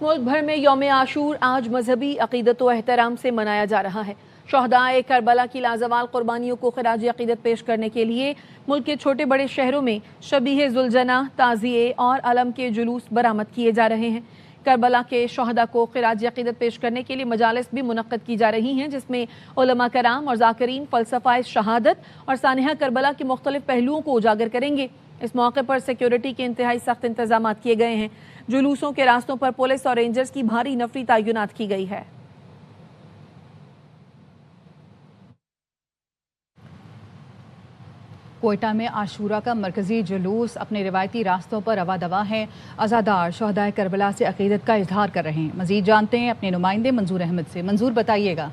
मुल्क भर में यौम आशूर आज मजहबी अकीदत व एहतराम से मनाया जा रहा है। शहदाए करबला की लाजवाल कुर्बानियों को खराज अकीदत पेश करने के लिए मुल्क के छोटे बड़े शहरों में शबीह जुलजना, ताज़िए और अलम के जुलूस बरामद किए जा रहे हैं। करबला के शहदा को खराज अकीदत पेश करने के लिए मजालिस भी मुनक्कद की जा रही हैं, जिसमें उलमा कराम और ज़ाकिरीन फ़लसफ़ा शहादत और सानिहा करबला के मुख्तलिफ पहलुओं को उजागर करेंगे। इस मौके पर सिक्योरिटी के इंतहाई सख्त इंतजाम किए गए हैं। जुलूसों के रास्तों पर पुलिस और रेंजर्स की भारी नफरी तैनात की गई है। कोयटा में आशूरा का मरकजी जुलूस अपने रिवायती रास्तों पर रवा दवा है। अज़ादार शहदाए करबला से अकीदत का इजहार कर रहे हैं। मजीद जानते हैं अपने नुमाइंदे मंजूर अहमद से। मंजूर, बताइएगा।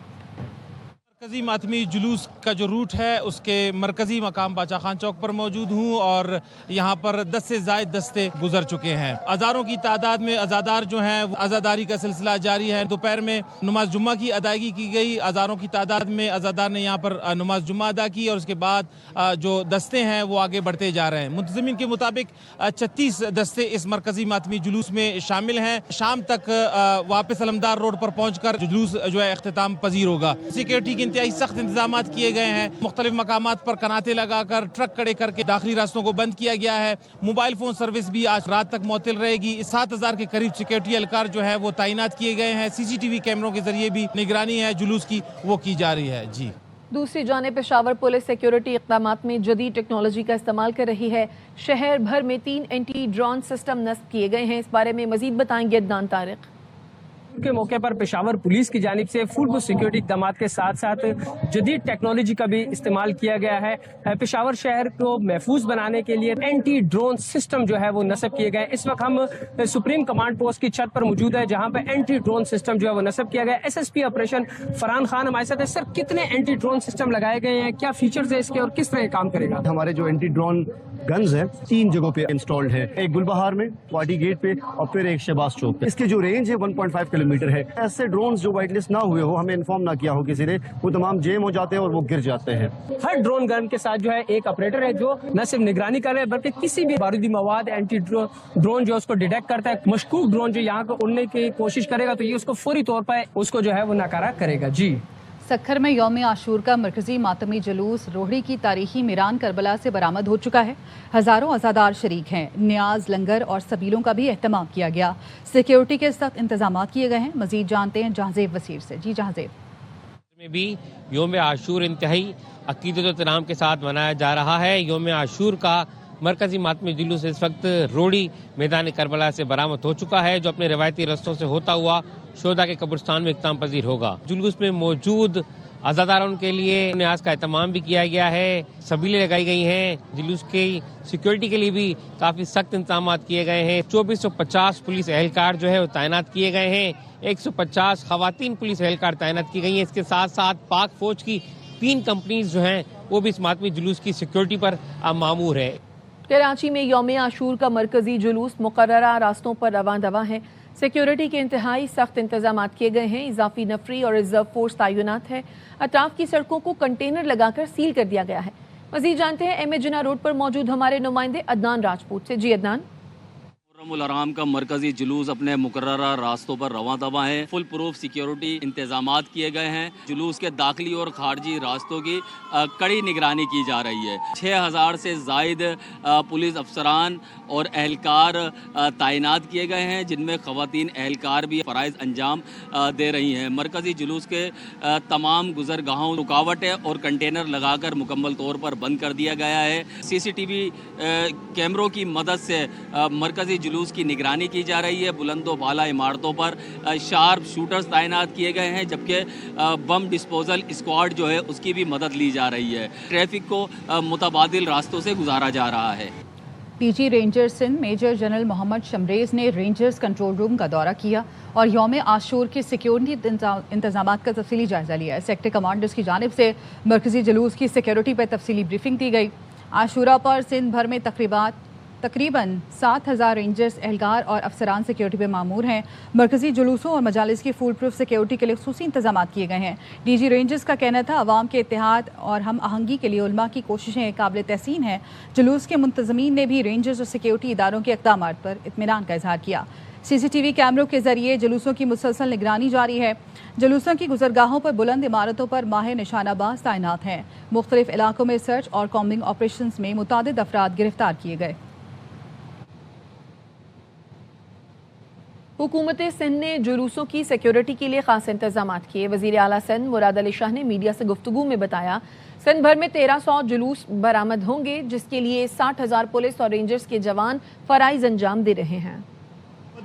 मरकजी मातमी जुलूस का जो रूट है उसके मरकजी मकाम बादशाह खान चौक पर मौजूद हूँ और यहाँ पर 10 से ज़ायद दस्ते गुजर चुके हैं। हज़ारों की तादाद में अज़ादार जो हैं वो अज़ादारी का सिलसिला जारी है। दोपहर में नमाज जुम्मा की अदायगी की गई। हज़ारों की तादाद में अज़ादार ने यहाँ पर नमाज जुम्मा अदा की और उसके बाद जो दस्ते हैं वो आगे बढ़ते जा रहे हैं। मुंतज़िमीन के मुताबिक 36 दस्ते इस मरकजी मातमी जुलूस में शामिल हैं। शाम तक वापस अलमदार रोड पर पहुँच कर जुलूस जो है अख्तिताम पजीर होगा। सिक्योरिटी इंतहाई सख्त इंतजाम किए गए हैं। मुख्तलिफ मकामात पर कनाते लगाकर ट्रक खड़े करके दाखिली रास्तों को बंद किया गया है। मोबाइल फोन सर्विस भी आज रात तक मुअत्तल रहेगी। 7000 के करीब सिक्योरिटी एहलकार जो है वो तैनात किए गए हैं। CCTV कैमरों के जरिए भी निगरानी है जुलूस की वो की जा रही है। जी, दूसरी जानिब पेशावर पुलिस सिक्योरिटी इक़दामात में जदीद टेक्नोलॉजी का इस्तेमाल कर रही है। शहर भर में 3 एंटी ड्रोन सिस्टम नस्ब किए गए हैं। इस बारे में मजीद बताएंगे अदनान तारिक। के मौके पर पेशावर पुलिस की जानिब से फुल बुश सिक्योरिटी इक़दाम के साथ साथ जदीद टेक्नोलॉजी का भी इस्तेमाल किया गया है। पेशावर शहर को महफूज बनाने के लिए एंटी ड्रोन सिस्टम जो है वो नस्ब किए गए। इस वक्त हम सुप्रीम कमांड पोस्ट की छत पर मौजूद है, जहां पर एंटी ड्रोन सिस्टम जो है वो नस्ब किया गया। SSP ऑपरेशन फरहान खान हमारे साथ है। सर, कितने एंटी ड्रोन सिस्टम लगाए गए हैं, क्या फीचर्स है इसके और किस तरह काम करेगा? हमारे जो एंटी ड्रोन गन्स हैं 3 जगहों पे इंस्टॉल्ड है, एक गुलबहार में, वाडी गेट पे और फिर एक शहबाज चौक पे। इसकी जो रेंज है 1.5 किलोमीटर है। ऐसे ड्रोन जो वाइट लिस्ट ना हुए हो, हमें इन्फॉर्म ना किया हो किसी ने, वो तमाम जेम हो जाते हैं और वो गिर जाते हैं। हर ड्रोन गन के साथ जो है एक ऑपरेटर है जो न सिर्फ निगरानी कर रहे हैं बल्कि किसी भी बारूदी मवाद एंटी ड्रोन जो उसको डिटेक्ट करता है। मशकूक ड्रोन जो यहाँ को उड़ने की कोशिश करेगा तो ये उसको फौरी तौर पर उसको जो है वो नाकारा करेगा। जी, सक्खर में यौम आशूर का मरकजी मातमी जुलूस रोहड़ी की तारीखी मीरान करबला से बरामद हो चुका है। हज़ारों अज़ादार शरीक हैं। न्याज, लंगर और सबीलों का भी एहतमाम किया गया। सिक्योरिटी के सख्त इंतजाम किए गए हैं। मजीद जानते हैं जहांजेब वसीर से। जी जहांजेब। में भी यौम आशूर इंतहाई अकीदत व एहतराम के साथ मनाया जा रहा है। यौम आशूर का मरकजी मातमी जुलूस इस वक्त रोड़ी मैदान करबला से बरामद हो चुका है, जो अपने रवायती रस्तों से होता हुआ शोदा के कब्रिस्तान में इख्तिताम पजीर होगा। जुलूस में मौजूद अज़ादारों के लिए न्याज का एहतमाम भी किया गया है। सबीलें लगाई गई हैं। जुलूस की सिक्योरिटी के लिए भी काफ़ी सख्त इंतजाम किए गए हैं। 2450 पुलिस एहलकार जो है वो तैनात किए गए हैं। 150 खवातीन पुलिस एहलकार तैनात की गई हैं। इसके साथ साथ पाक फौज की 3 कंपनीज जो हैं वो भी इस मातमी जुलूस की सिक्योरिटी पर मामूर है। कराची में यौम आशूर का मरकजी जुलूस मुकर्ररा रास्तों पर रवां दवा है। सिक्योरिटी के इंतहाई सख्त इंतजाम किए गए हैं। इजाफी नफरी और रिजर्व फोर्स तैनात है। अतराफ की सड़कों को कंटेनर लगाकर सील कर दिया गया है। मजीद जानते हैं एम जिना रोड पर मौजूद हमारे नुमाइंदे अदनान राजपूत से। जी अदनान। आराम का मरकजी जुलूस अपने मुकर्ररा रास्तों पर रवां दवा है। फुल प्रूफ सिक्योरिटी इंतजामात किए गए हैं। जुलूस के दाखिली और खारजी रास्तों की कड़ी निगरानी की जा रही है। 6000 से जायद पुलिस अफसरान और एहलकार तैनात किए गए हैं, जिनमें खवातीन एहलकार भी फ़राइज़ अंजाम दे रही हैं। मरकजी जुलूस के तमाम गुजरगाहों रुकावटें और कंटेनर लगाकर मुकम्मल तौर पर बंद कर दिया गया है। CCTV कैमरों की मदद से मरकजी जुलूस की निगरानी की जा रही है। बुलंदो बाला इमारतों पर शार्प शूटर्स तैनात किए गए हैं, जबकि बम डिस्पोजल स्क्वाड जो है उसकी भी मदद ली जा रही है। ट्रैफिक को मुतबादिल रास्तों से गुजारा जा रहा है। PG Rangers Sindh major general Mohammad Shamrez ने रेंजर्स कंट्रोल रूम का दौरा किया और यौम आशूर के सिक्योरिटी इंतजाम का तफसीली जायजा लिया। सेक्टर कमांडर्स की जानिब से मरकजी जुलूस की सिक्योरिटी पर तफसीली ब्रीफिंग दी गई। आशूरा पर सिंध भर में तकरीबन 7000 रेंजर्स एहलकार और अफसरान सिक्योरिटी पे मामूर हैं। मरकजी जुलूसों और मजालिस की फुल प्रूफ सिक्योरिटी के लिए खुसूसी इंतजाम किए गए हैं। DG रेंजर्स का कहना था अवाम के इत्तेहाद और हम आहंगी के लिए उलमा की कोशिशें काबिल तहसीन हैं। जुलूस के मुंतज़मीन ने भी रेंजर्स और सिक्योरिटी इदारों के इक़दामात पर इत्मीनान का इजहार किया। CCTV कैमरों के जरिए जुलूसों की मुसलसल निगरानी जारी है। जुलूसों की गुजरगाहों पर बुलंद इमारतों पर माहिर निशानाबाज तैनात हैं। मुख्तलिफ इलाकों में सर्च और कॉम्बिंग ऑपरेशंस में मुतादिद अफराद गिरफ्तार किए गए। हुकूमत सिंध ने जुलूसों की सिक्योरिटी के लिए खास इंतजाम किए। वजीर आला सिंध मुराद अली शाह ने मीडिया से गुफ्तगू में बताया, सिंध भर में 1300 जुलूस बरामद होंगे, जिसके लिए 60,000 पुलिस और रेंजर्स के जवान फराइज अंजाम दे रहे हैं।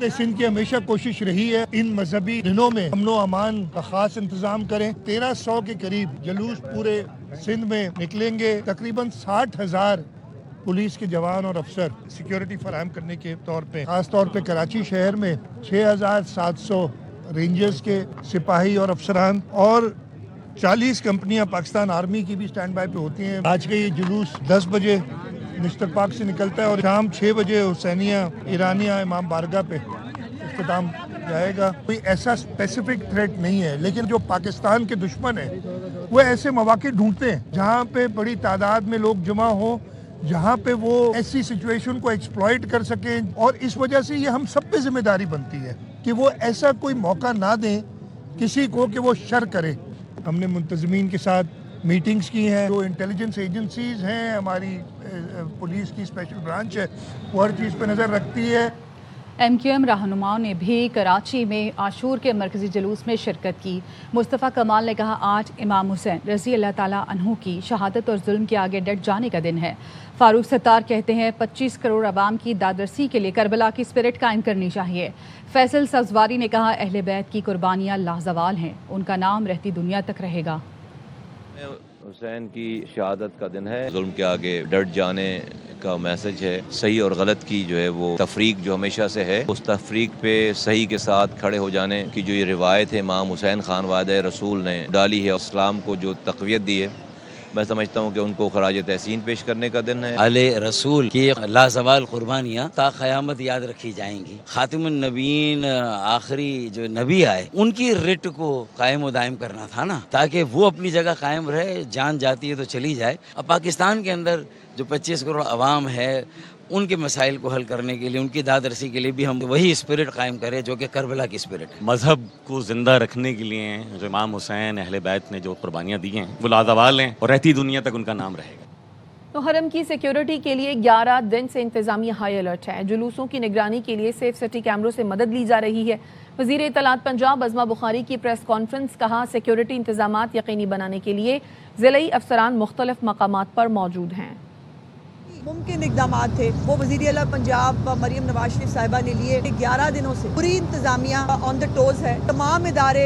सिंध की हमेशा कोशिश रही है इन मजहबी दिनों में अमनो अमान का खास इंतजाम करें। 1300 के करीब जुलूस पूरे सिंध में निकलेंगे। तकरीबन 60,000 पुलिस के जवान और अफसर सिक्योरिटी फराहम करने के तौर पे, खास तौर पे कराची शहर में 6,700 रेंजर्स के सिपाही और अफसरान और 40 कंपनियां पाकिस्तान आर्मी की भी स्टैंड बाय पे होती हैं। आज का ये जुलूस 10 बजे मिस्टर पाक से निकलता है और शाम 6 बजे हुसैनिया ईरानिया इमाम बारगाह पे इख्तिताम जाएगा। कोई ऐसा स्पेसिफिक थ्रेट नहीं है, लेकिन जो पाकिस्तान के दुश्मन है वो ऐसे मौके ढूंढते हैं जहाँ पे बड़ी तादाद में लोग जमा हो, जहाँ पे वो ऐसी सिचुएशन को एक्सप्लॉइट कर सकें। और इस वजह से ये हम सब पे जिम्मेदारी बनती है कि वो ऐसा कोई मौका ना दें किसी को कि वो शर करे। हमने मुंतज़मीन के साथ मीटिंग्स की हैं। जो इंटेलिजेंस एजेंसीज हैं, हमारी पुलिस की स्पेशल ब्रांच है, वो हर चीज़ पे नज़र रखती है। MQM रहनुमाओं ने भी कराची में आशूर के मरकजी जुलूस में शिरकत की। मुस्तफ़ा कमाल ने कहा, आज इमाम हुसैन रज़ी अल्लाह ताला अन्हु की शहादत और जुल्म के आगे डट जाने का दिन है। फारूक सत्तार कहते हैं, 25 करोड़ अवाम की दादरसी के लिए करबला की स्पिरिट कायम करनी चाहिए। फैसल सब्ज़वारी ने कहा, अहले बैत की कुर्बानियाँ लाजवाल हैं, उनका नाम रहती दुनिया तक रहेगा। हुसैन की शहादत का दिन है। जुल्म के आगे डट जाने का मैसेज है। सही और गलत की जो है वो तफरीक जो हमेशा से है, उस तफरीक पे सही के साथ खड़े हो जाने की जो ये रिवायत है इमाम हुसैन खान वादे रसूल ने डाली है, इस्लाम को जो तक़वियत दी है, मैं समझता हूँ कि उनको खराज तहसीन पेश करने का दिन है। आले रसूल की लाजवाल कुर्बानियाँ ता क़यामत याद रखी जाएंगी। खातिमुन नबीन आखिरी जो नबी आए, उनकी रिट को कायम व दायम करना था ना, ताकि वो अपनी जगह कायम रहे। जान जाती है तो चली जाए। अब पाकिस्तान के अंदर जो 25 करोड़ अवाम है, उनके मसाइल को हल करने के लिए, उनकी दादरसी के लिए भी हम वही स्पिरिट कायम करें जो कि करबला की स्पिरिट है। मजहब को जिंदा रखने के लिए जो इमाम हुसैन अहले बैत ने जो कुर्बानियाँ दी हैं वो लाजवाल हैं और रहती दुनिया तक उनका नाम रहेगा। तो हरम की सिक्योरिटी के लिए 11 दिन से इंतजामिया हाई अलर्ट है। जुलूसों की निगरानी के लिए सेफ सिटी कैमरों से मदद ली जा रही है। वज़ीर इत्तलात पंजाब अज़मा बुखारी की प्रेस कॉन्फ्रेंस, कहा, सिक्योरिटी इंतजामात यकीनी बनाने के लिए ज़िलई अफसरान मुख्तलिफ मकामात पर मौजूद हैं। मुमकिन इक़दाम थे वो वज़ीर आला पंजाब मरियम नवाज शरीफ साहिबा ने लिए। 11 दिनों से पूरी इंतजामिया ऑन द टोज है। तमाम इदारे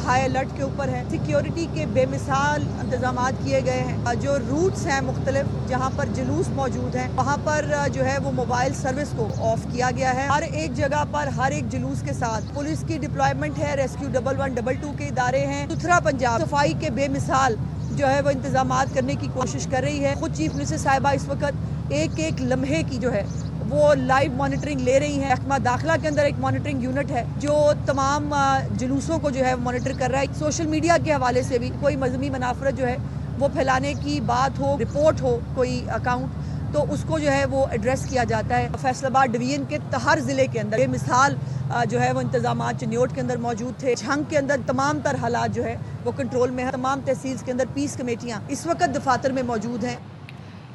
हाई अलर्ट के ऊपर है। सिक्योरिटी के बेमिसाल इंतजाम किए गए हैं। जो रूट्स हैं मुख्तलिफ जहाँ पर जुलूस मौजूद हैं, वहाँ पर जो है वो मोबाइल सर्विस को ऑफ किया गया है। हर एक जगह पर हर एक जुलूस के साथ पुलिस की डिप्लॉयमेंट है। रेस्क्यू 112 के इदारे हैं। सुथरा पंजाब सफाई के बेमिसाल जो है वो इंतजामात करने की कोशिश कर रही है। खुद चीफ मिनिस्टर साहिबा इस वक्त एक एक लम्हे की जो है वो लाइव मॉनिटरिंग ले रही हैं। महकमा दाखिला के अंदर एक मॉनिटरिंग यूनिट है जो तमाम जुलूसों को जो है मॉनिटर कर रहा है। सोशल मीडिया के हवाले से भी कोई मजहबी मुनाफरत जो है वो फैलाने की बात हो, रिपोर्ट हो कोई अकाउंट, तो उसको जो है वो एड्रेस किया जाता है। फैसलाबाद डिवीजन के हर ज़िले के अंदर बेमिसाल जो है वो इंतजाम चन्योट के अंदर मौजूद थे। झंग के अंदर तमाम तर हालात जो है वो कंट्रोल में है। तमाम तहसील के अंदर पीस कमेटियाँ इस वक्त दफातर में मौजूद हैं।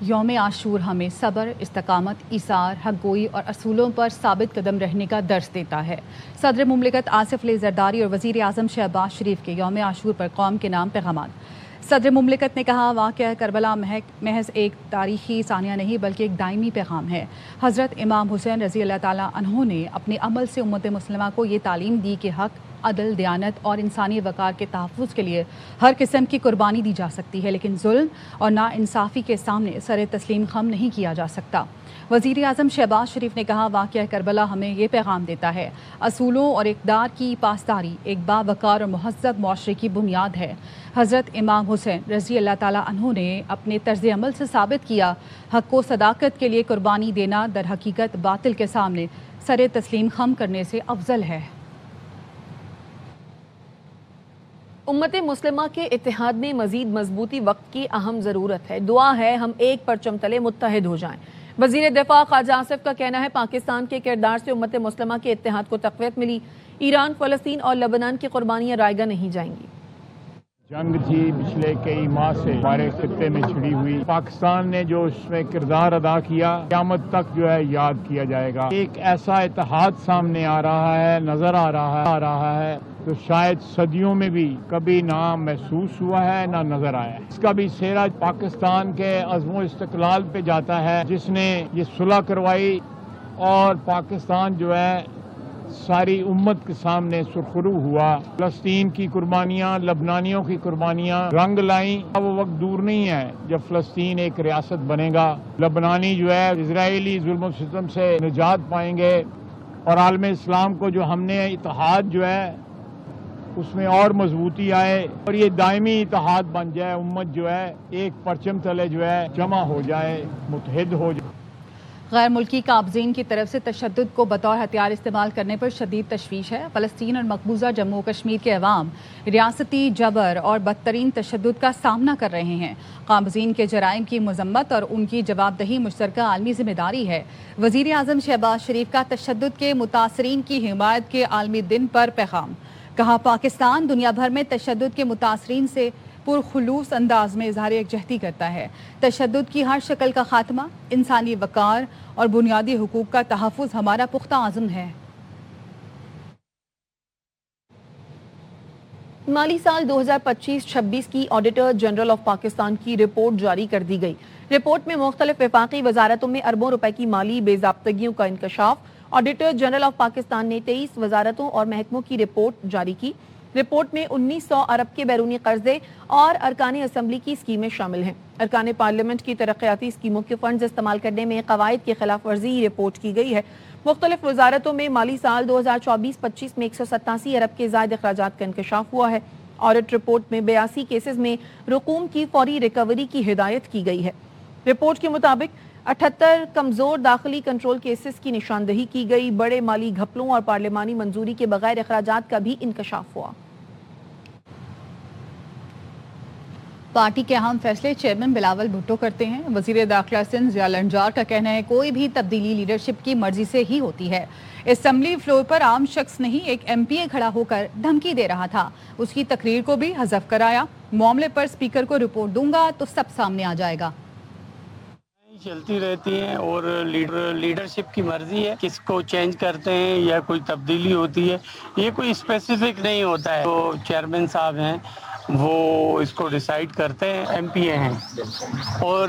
यौम आशूर हमें सब्र, इस्तकामत, इसार, हक़गोई और असूलों पर साबित कदम रहने का दर्स देता है। सदर मुमलिकत आसिफ अली ज़रदारी और वज़ीर आज़म शहबाज शरीफ के यौम आशूर पर कौम के नाम पैगामात। सदर मुमलिकत ने कहा, वाक़या करबला महज एक तारीख़ी सानिया नहीं बल्कि एक दायमी पैगाम है। हज़रत इमाम हुसैन रज़ी अल्लाह ताला अन्हु ने अपने अमल से उम्मत मुस्लिमा को ये तालीम दी कि हक़, अदल, दयानत और इंसानी वक़ार के तहफ़्फ़ुज़ के लिए हर किस्म की कुर्बानी दी जा सकती है, लेकिन जुल्म और नाइंसाफ़ी के सामने सर तस्लीम खम नहीं किया जा सकता। वज़ीर आज़म शहबाज शरीफ ने कहा, वाक़या करबला हमें ये पैगाम देता है, असूलों और इक़दार की पासदारी एक बावक़ार और मुहज़्ज़ब मुआशरे की बुनियाद है। हज़रत इमाम हुसैन रज़ी अल्लाह ताला अन्हु ने अपने तर्ज़ अमल से साबित किया, हक़ व सदाकत के लिए कुर्बानी देना दर हकीकत बातिल के सामने सर तस्लीम खम करने से अफजल है। उम्मत मुस्लिमा के इत्तेहाद में मज़ीद मजबूती वक्त की अहम ज़रूरत है। दुआ है हम एक परचम तले मुत्तहिद हो जाएं। वज़ीर दिफा ख्वाजा आसिफ का कहना है पाकिस्तान के किरदार से उम्मत मुस्लिमा के इत्तेहाद को तक़वियत मिली। ईरान, फ़लस्तीन और लेबनान की कुर्बानियाँ रायगा नहीं जाएंगी। जंग थी पिछले कई माह से हमारे खित्ते में छिड़ी हुई, पाकिस्तान ने जो उसमें किरदार अदा किया क़यामत तक जो है याद किया जाएगा। एक ऐसा इत्तेहाद सामने आ रहा है, नजर आ रहा है तो शायद सदियों में भी कभी ना महसूस हुआ है ना नजर आया है। इसका भी सेहरा पाकिस्तान के अज़्म इस्तिक़लाल पे जाता है, जिसने ये सुलह करवाई और पाकिस्तान जो है सारी उम्मत के सामने सुरखरू हुआ। फ़लस्तीन की कुर्बानियाँ, लबनानियों की कुर्बानियाँ रंग लाईं। वो वक्त दूर नहीं है जब फ़लस्तीन एक रियासत बनेगा, लबनानी जो है इजरायली जुल्म सितम से निजात पाएंगे और आलम इस्लाम को जो हमने इत्तेहाद जो है उसमें और मजबूती आए और ये दायमी इत्तेहाद बन जाए। उम्मत जो है एक परचम तले जो है जमा हो जाए, मुत्तहिद हो जाए। गैर मुल्की काबज़ीन की तरफ से तशद्दुद को बतौर हथियार इस्तेमाल करने पर शदीद तशवीश है। फ़लस्तीन और मकबूजा जम्मू कश्मीर के अवाम रियासती जबर और बदतरीन तशद्दुद का सामना कर रहे हैं। काबज़ीन के जराइम की मजम्मत और उनकी जवाबदही मुश्तरका आलमी जिम्मेदारी है। वज़ीर आज़म शहबाज शरीफ का तशद्दुद के मुतासरीन की हिमायत के आलमी दिन पर पैगाम। कहा पाकिस्तान दुनिया भर में तशद्दुद के मुतासरीन से पुरखुलूस अंदाज में इज़हार यकजहती करता है। तशद्दुद की हर शक्ल का खात्मा, इंसानी वक़ार और बुनियादी हुकूक का तहफ़्फ़ुज़ हमारा पुख्ता आज़म है। माली साल 2025-26 की ऑडिटर जनरल ऑफ पाकिस्तान की रिपोर्ट जारी कर दी गई। रिपोर्ट में मुख्तलिफ वफाकी वजारतों में अरबों रुपए की माली बेज़ाब्तगियों का इंकशाफ। ऑडिटर जनरल ऑफ पाकिस्तान ने 23 वजारतों और महकमों की रिपोर्ट जारी की। रिपोर्ट में 1900 अरब के बैरूनी कर्जे और अरकान असम्बली की स्कीमें शामिल हैं। अरकान पार्लियामेंट की तरक्याती स्कीमों के फंड्स इस्तेमाल करने में कवायद की खिलाफ वर्जी रिपोर्ट की गई है। मुख्तलिफ वजारतों में माली साल 2024-25 में 187 अरब के ज़ायद अखराजात का इंकशाफ हुआ है। ऑडिट रिपोर्ट में 82 केसेस में रकूम की फौरी रिकवरी की हिदायत की गई है। रिपोर्ट के मुताबिक 78 कमजोर दाखिली कंट्रोल केसेस की निशानदही की गई। बड़े माली घपलों और पार्लिमानी मंजूरी के बगैर अखराजात का भी इंकशाफ हुआ। पार्टी के अहम फैसले चेयरमैन बिलावल भुट्टो करते हैं। वजीर दाखिला सिंध ज़िया लंजार का कहना है कोई भी तब्दीली लीडरशिप की मर्जी से ही होती है। असेंबली फ्लोर पर आम शख्स नहीं एक MPA खड़ा होकर धमकी दे रहा था, उसकी तकरीर को भी हज़फ कराया। मामले पर स्पीकर को रिपोर्ट दूंगा तो सब सामने आ जाएगा। चलती रहती हैं और लीडरशिप की मर्जी है किसको चेंज करते हैं या कोई तब्दीली होती है, ये कोई स्पेसिफिक नहीं होता है। तो चेयरमैन साहब हैं वो इसको डिसाइड करते हैं, MPA हैं और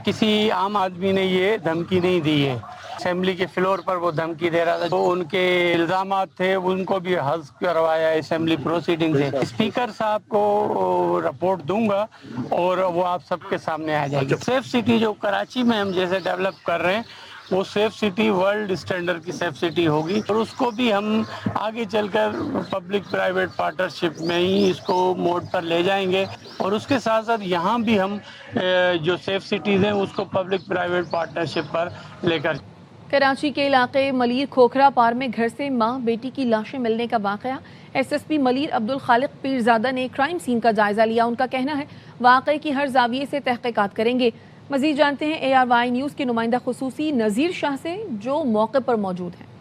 किसी आम आदमी ने ये धमकी नहीं दी है। असेंबली के फ्लोर पर वो धमकी दे रहा था, तो उनके इल्जामात थे उनको भी हज़्फ करवाया असेंबली प्रोसीडिंग से। स्पीकर साहब को रिपोर्ट दूंगा और वो आप सबके सामने आ जाएगी। सेफ सिटी जो कराची में हम जैसे डेवलप कर रहे हैं वो सेफ सिटी वर्ल्ड स्टैंडर्ड की सेफ सिटी होगी और उसको भी हम आगे चलकर पब्लिक प्राइवेट पार्टनरशिप में ही इसको मोड पर ले जाएंगे और उसके साथ साथ यहाँ भी हम जो सेफ सिटीज़ हैं उसको पब्लिक प्राइवेट पार्टनरशिप पर लेकर। कराची के इलाके मलीर खोखरा पार में घर से मां बेटी की लाशें मिलने का वाकया। SSP मलीर अब्दुल खालिक पीरजादा ने क्राइम सीन का जायजा लिया। उनका कहना है वाकये की हर जाविये से तहकीकात करेंगे। मजीद जानते हैं ARY न्यूज़ के नुमाइंदा खुसूसी नज़ीर शाह से जो मौके पर मौजूद हैं।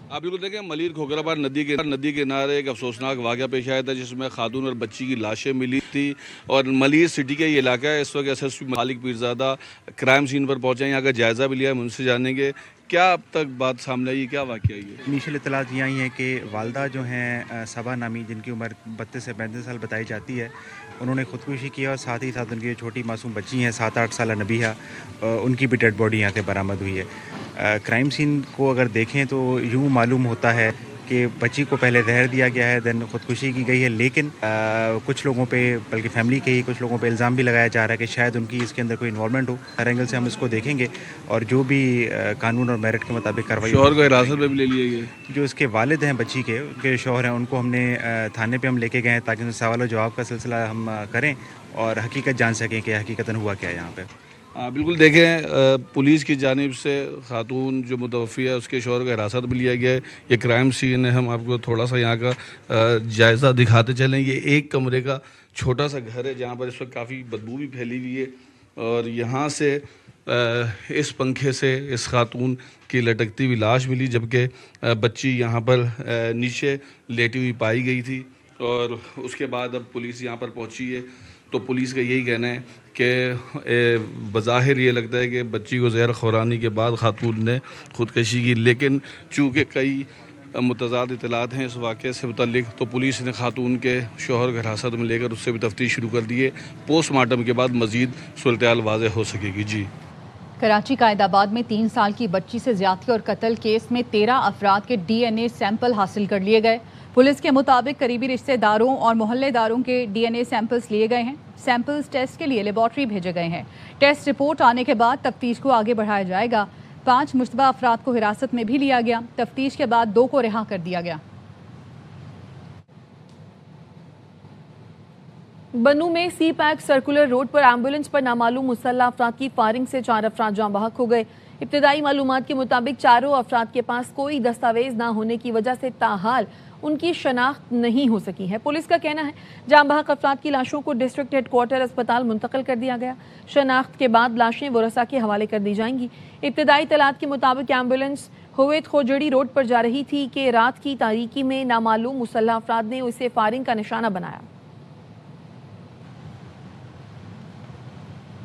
आप बिल्कुल देखें मलीर खोखराबाद नदी के किनारे एक अफसोसनाक वाक़या पेश आया था जिसमें खातून और बच्ची की लाशें मिली थी और मलीर सिटी का ये इलाका है। इस वक्त SSP खालिक पीरजादा क्राइम सीन पर पहुंचे, यहाँ का जायज़ा भी लिया है। उनसे जानेंगे क्या अब तक बात सामने आई, क्या वाक़या है। इनिशियल इत्तलात ये आई हैं कि वालदा जो हैं सबा नामी जिनकी उम्र 32 से 35 साल बताई जाती है, उन्होंने ख़ुदकुशी की और साथ ही साथ उनकी जो छोटी मासूम बच्ची हैं 7-8 साल नबीहा, उनकी भी डेड बॉडी यहाँ से बरामद हुई है। क्राइम सीन को अगर देखें तो यूँ मालूम होता है कि बच्ची को पहले जहर दिया गया है, देन ख़ुदकुशी की गई है, लेकिन कुछ लोगों पे बल्कि फैमिली के ही कुछ लोगों पे इल्ज़ाम भी लगाया जा रहा है कि शायद उनकी इसके अंदर कोई इन्वॉल्वमेंट हो। हर एंगल से हम इसको देखेंगे और जो भी कानून और मेरिट के मुताबिक कार्रवाई। शौहर को हिरासत में भी ले लिया गया। जो इसके वालिद हैं बच्ची के, उनके शौहर हैं, उनको हमने थाने पर हम लेके गए हैं ताकि उनसे सवाल और जवाब का सिलसिला हम करें और हकीकत जान सकें कि हकीकतन हुआ क्या है यहाँ पर। बिल्कुल देखें पुलिस की जानिब से खातून जो मुतवफ़ी है उसके शौहर को हिरासत में लिया गया है। ये क्राइम सीन है, हम आपको थोड़ा सा यहाँ का जायज़ा दिखाते चलें। ये एक कमरे का छोटा सा घर है जहाँ पर इस वक्त काफ़ी बदबू भी फैली हुई है और यहाँ से اس پنکھے سے اس خاتون کی لٹکتی ہوئی لاش ملی، جبکہ بچی یہاں پر نیچے لیٹی ہوئی پائی گئی تھی۔ اور اس کے بعد اب پولیس یہاں پر پہنچی ہے تو پولیس کا یہی کہنا ہے کہ بظاہر یہ لگتا ہے کہ بچی کو زہر خورانی کے بعد خاتون نے خودکشی کی، لیکن چونکہ کئی متضاد اطلاعات ہیں اس واقعے سے متعلق تو پولیس نے خاتون کے شوہر کو حراست میں لے کر اس سے بھی تفتیش شروع کر دی ہے۔ پوسٹ مارٹم کے بعد مزید صورتحال واضح ہو سکے گی۔ جی، کراچی قائد آباد میں 3 سال کی بچی سے زیادتی اور قتل کیس میں 13 افراد کے ڈی این اے سیمپل حاصل کر لیے گئے۔ پولیس کے مطابق قریبی رشتہ داروں اور محلے داروں کے ڈی این اے سیمپلز لیے گئے ہیں۔ سیمپلز ٹیسٹ کے لیے لیبارٹری بھیجے گئے ہیں۔ ٹیسٹ رپورٹ آنے کے بعد تفتیش کو آگے بڑھایا جائے گا۔ 5 مشتبہ افراد کو حراست میں بھی لیا گیا۔ تفتیش کے بعد 2 کو رہا کر دیا گیا۔ بنوں میں سی پیک سرکولر روڈ پر ایمبولینس پر نامعلوم مسلح افراد کی فائرنگ سے 4 افراد جاں بحق ہو گئے۔ ابتدائی معلومات کے مطابق چاروں افراد کے پاس کوئی دستاویز نہ ہونے کی وجہ سے تاحال ان کی شناخت نہیں ہو سکی ہے۔ پولیس کا کہنا ہے جاں بحق افراد کی لاشوں کو ڈسٹرکٹ ہیڈ کوارٹر اسپتال منتقل کر دیا گیا۔ شناخت کے بعد لاشیں ورثاء کے حوالے کر دی جائیں گی۔ ابتدائی اطلاعات کے مطابق ایمبولینس ہویت خوجڑی روڈ پر جا رہی تھی کہ رات کی تاریکی میں نامعلوم مسلح افراد نے اسے فائرنگ کا نشانہ بنایا۔